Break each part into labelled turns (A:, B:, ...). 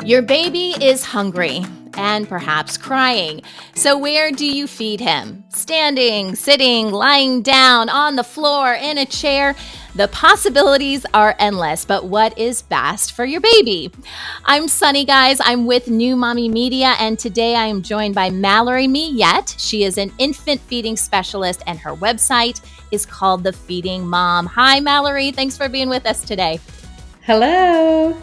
A: Your baby is hungry and perhaps crying. So where do you feed him? Standing, sitting, lying down, on the floor, in a chair? The possibilities are endless, but what is best for your baby? I'm Sunny, guys. I'm with New Mommy Media, and today I am joined by Mallory Millet. She is an infant feeding specialist, and her website is called The Feeding Mom. Hi, Mallory. Thanks for being with us today.
B: Hello.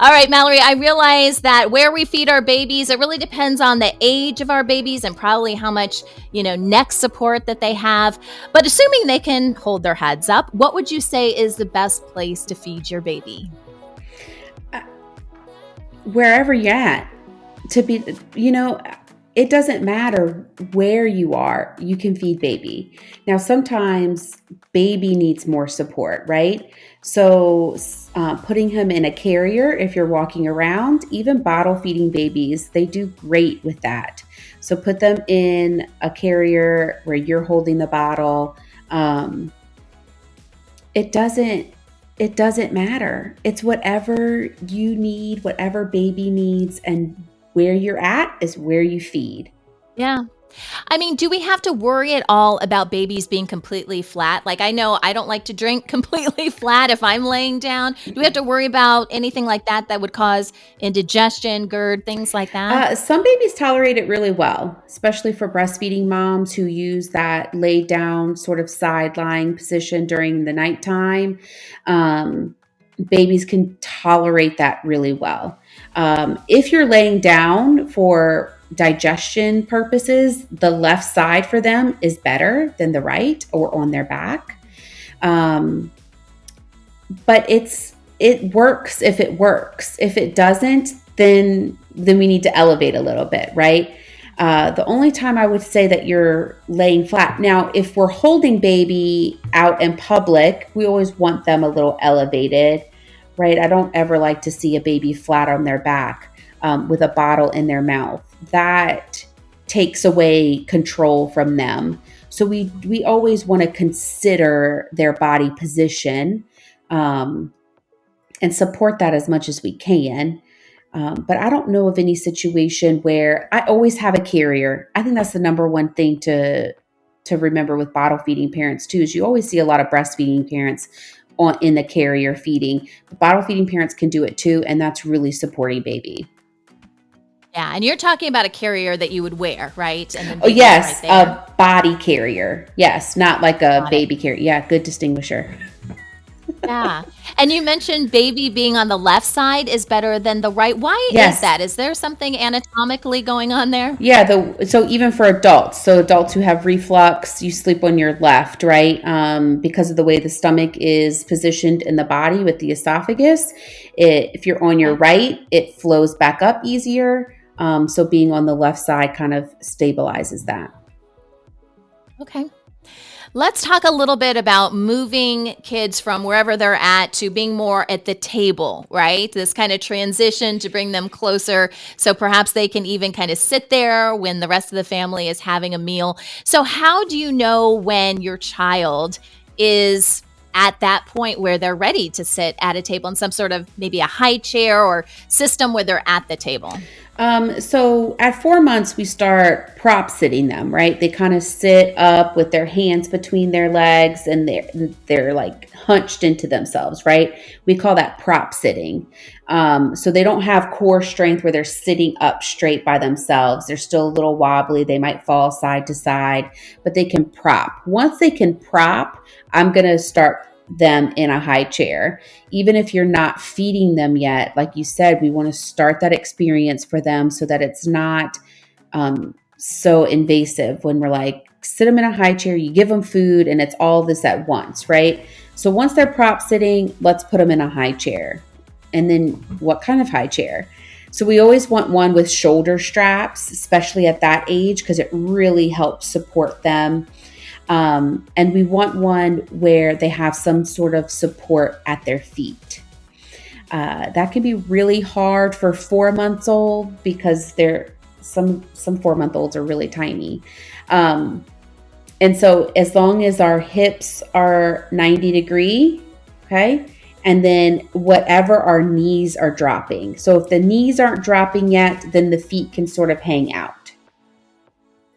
A: All right, Mallory, I realize that where we feed our babies, it really depends on the age of our babies and probably how much, neck support that they have. But assuming they can hold their heads up, what would you say is the best place to feed your baby?
B: Wherever you're at, it doesn't matter where you are, you can feed baby. Now, sometimes baby needs more support, right? So putting him in a carrier, if you're walking around, even bottle feeding babies, they do great with that. So put them in a carrier where you're holding the bottle. It doesn't matter. It's whatever you need, whatever baby needs, and where you're at is where you feed.
A: Yeah. I mean, do we have to worry at all about babies being completely flat? Like, I know I don't like to drink completely flat if I'm laying down. Do we have to worry about anything like that would cause indigestion, GERD, things like that?
B: Some babies tolerate it really well, especially for breastfeeding moms who use that laid down sort of side lying position during the nighttime. Babies can tolerate that really well. If you're laying down for digestion purposes, the left side for them is better than the right or on their back. But it works if it works. If it doesn't, then we need to elevate a little bit, right? The only time I would say that you're laying flat. Now, if we're holding baby out in public, we always want them a little elevated, right? I don't ever like to see a baby flat on their back with a bottle in their mouth. That takes away control from them. So we always want to consider their body position and support that as much as we can. But I don't know of any situation where I always have a carrier. I think that's the number one thing to remember with bottle feeding parents too, is you always see a lot of breastfeeding parents in the carrier feeding. But bottle feeding parents can do it too, and that's really supporting baby.
A: Yeah, and you're talking about a carrier that you would wear, right? And then
B: yes,
A: right there.
B: A body carrier. Yes, not like a baby carrier. Yeah, good distinguisher.
A: Yeah. And you mentioned baby being on the left side is better than the right. Why is that? Is there something anatomically going on there?
B: Yeah. So even for adults, adults who have reflux, you sleep on your left, right? Because of the way the stomach is positioned in the body with the esophagus. If you're on your right, it flows back up easier. So being on the left side kind of stabilizes that.
A: Okay. Let's talk a little bit about moving kids from wherever they're at to being more at the table, right? This kind of transition to bring them closer. So perhaps they can even kind of sit there when the rest of the family is having a meal. So how do you know when your child is at that point where they're ready to sit at a table in some sort of maybe a high chair or system where they're at the table?
B: So at 4 months, we start prop sitting them, right? They kind of sit up with their hands between their legs and they're like hunched into themselves, right? We call that prop sitting. So they don't have core strength where they're sitting up straight by themselves. They're still a little wobbly. They might fall side to side, but they can prop. Once they can prop, I'm going to start them in a high chair. Even if you're not feeding them yet, like you said, we want to start that experience for them so that it's not so invasive when we're like, sit them in a high chair, you give them food, and it's all this at once, right? So once they're prop sitting, let's put them in a high chair. And then what kind of high chair? So we always want one with shoulder straps, especially at that age, because it really helps support them. And we want one where they have some sort of support at their feet. That can be really hard for 4 months old because some 4-month-olds are really tiny. And so as long as our hips are 90 degree, okay, and then whatever our knees are dropping. So if the knees aren't dropping yet, then the feet can sort of hang out.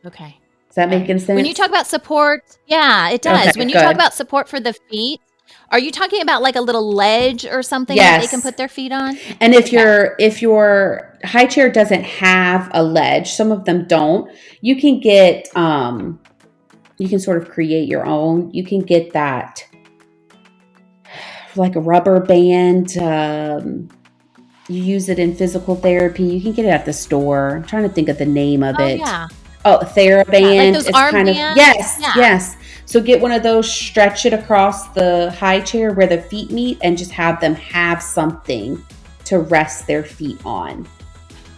A: Okay.
B: Does that make any sense?
A: When you talk about support, yeah, it does.
B: Okay,
A: When you
B: good.
A: talk about support for the feet, are you talking about like a little ledge or something that they can put their feet on?
B: And if your high chair doesn't have a ledge, some of them don't, you can get you can sort of create your own. You can get that like a rubber band. You use it in physical therapy. You can get it at the store. I'm trying to think of the name of it.
A: Yeah.
B: Oh, TheraBand.
A: Yeah, like those arm bands?
B: Yes. So get one of those, stretch it across the high chair where the feet meet, and just have them have something to rest their feet on.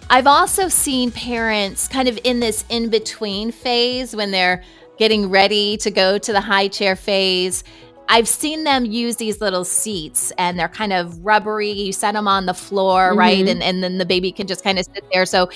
A: I've also seen parents kind of in this in-between phase when they're getting ready to go to the high chair phase. I've seen them use these little seats, and they're kind of rubbery. You set them on the floor, right? And then the baby can just kind of sit there. So,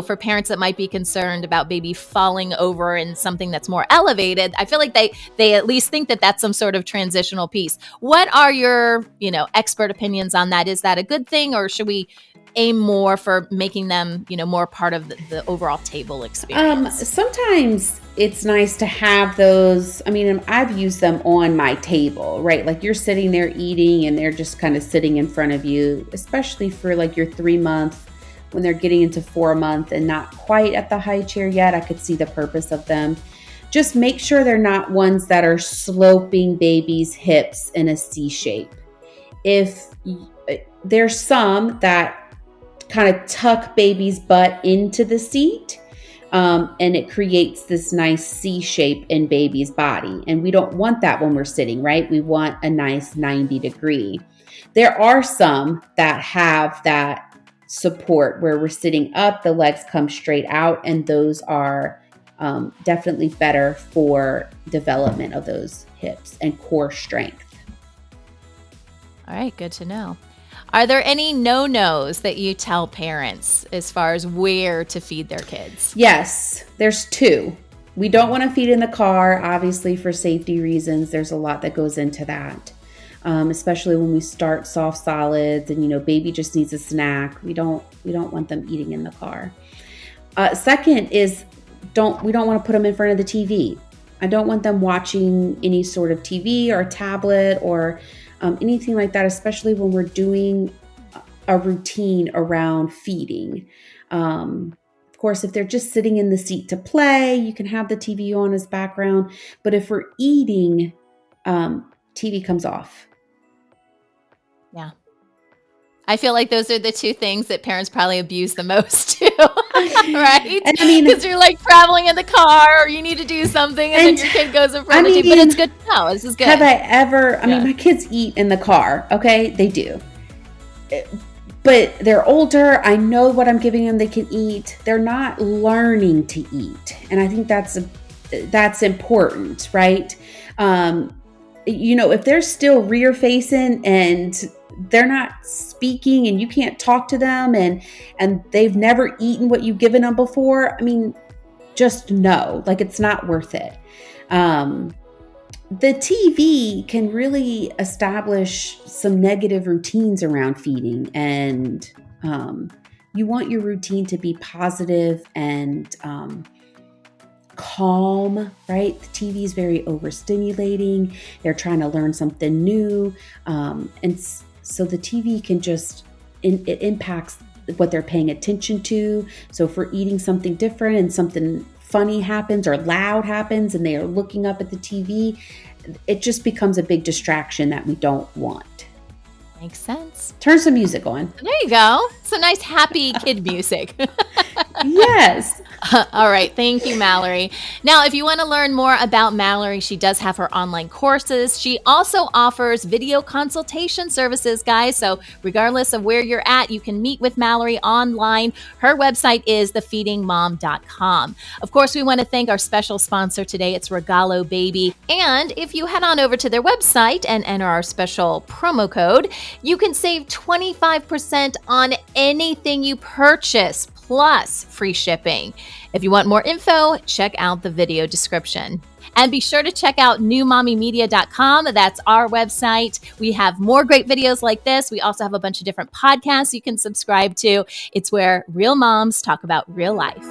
A: for parents that might be concerned about baby falling over in something that's more elevated, I feel like they at least think that that's some sort of transitional piece. What are your, expert opinions on that? Is that a good thing, or should we aim more for making them, more part of the overall table experience?
B: Sometimes it's nice to have those. I mean, I've used them on my table, right? Like you're sitting there eating and they're just kind of sitting in front of you, especially for like your 3-month, when they're getting into 4-month and not quite at the high chair yet. I could see the purpose of them. Just make sure they're not ones that are sloping baby's hips in a C shape. If there's some that kind of tuck baby's butt into the seat, and it creates this nice C shape in baby's body. And we don't want that when we're sitting, right? We want a nice 90 degree. There are some that have that support where we're sitting up, the legs come straight out, and those are definitely better for development of those hips and core strength.
A: All right, good to know. Are there any no-nos that you tell parents as far as where to feed their kids?
B: Yes, there's 2. We don't want to feed in the car, obviously, for safety reasons. There's a lot that goes into that, especially when we start soft solids and, baby just needs a snack. We don't want them eating in the car. Second is we don't want to put them in front of the TV. I don't want them watching any sort of TV or tablet or anything like that, especially when we're doing a routine around feeding. Of course, if they're just sitting in the seat to play, you can have the TV on as background. But if we're eating, TV comes off.
A: Yeah. I feel like those are the 2 things that parents probably abuse the most too, right?
B: And I mean,
A: because you're like traveling in the car or you need to do something and then your kid goes in front of you. But it's good to know. This is good.
B: Have I ever, I mean, my kids eat in the car, okay? They do. But they're older. I know what I'm giving them they can eat. They're not learning to eat. And I think that's important, right? If they're still rear facing and they're not speaking and you can't talk to them and they've never eaten what you've given them before, I mean, just know, like, it's not worth it. The TV can really establish some negative routines around feeding, and you want your routine to be positive and calm, right? The TV is very overstimulating. They're trying to learn something new. And so the TV can it impacts what they're paying attention to. So if we're eating something different and something funny happens or loud happens and they are looking up at the TV, it just becomes a big distraction that we don't want.
A: Makes sense.
B: Turn some music on.
A: There you go. Some nice happy kid music.
B: Yes.
A: All right. Thank you, Mallory. Now, if you want to learn more about Mallory, she does have her online courses. She also offers video consultation services, guys. So regardless of where you're at, you can meet with Mallory online. Her website is thefeedingmom.com. Of course, we want to thank our special sponsor today. It's Regalo Baby. And if you head on over to their website and enter our special promo code, you can save 25% on anything you purchase. plus free shipping. If you want more info, check out the video description. And be sure to check out newmommymedia.com. That's our website. We have more great videos like this. We also have a bunch of different podcasts you can subscribe to. It's where real moms talk about real life.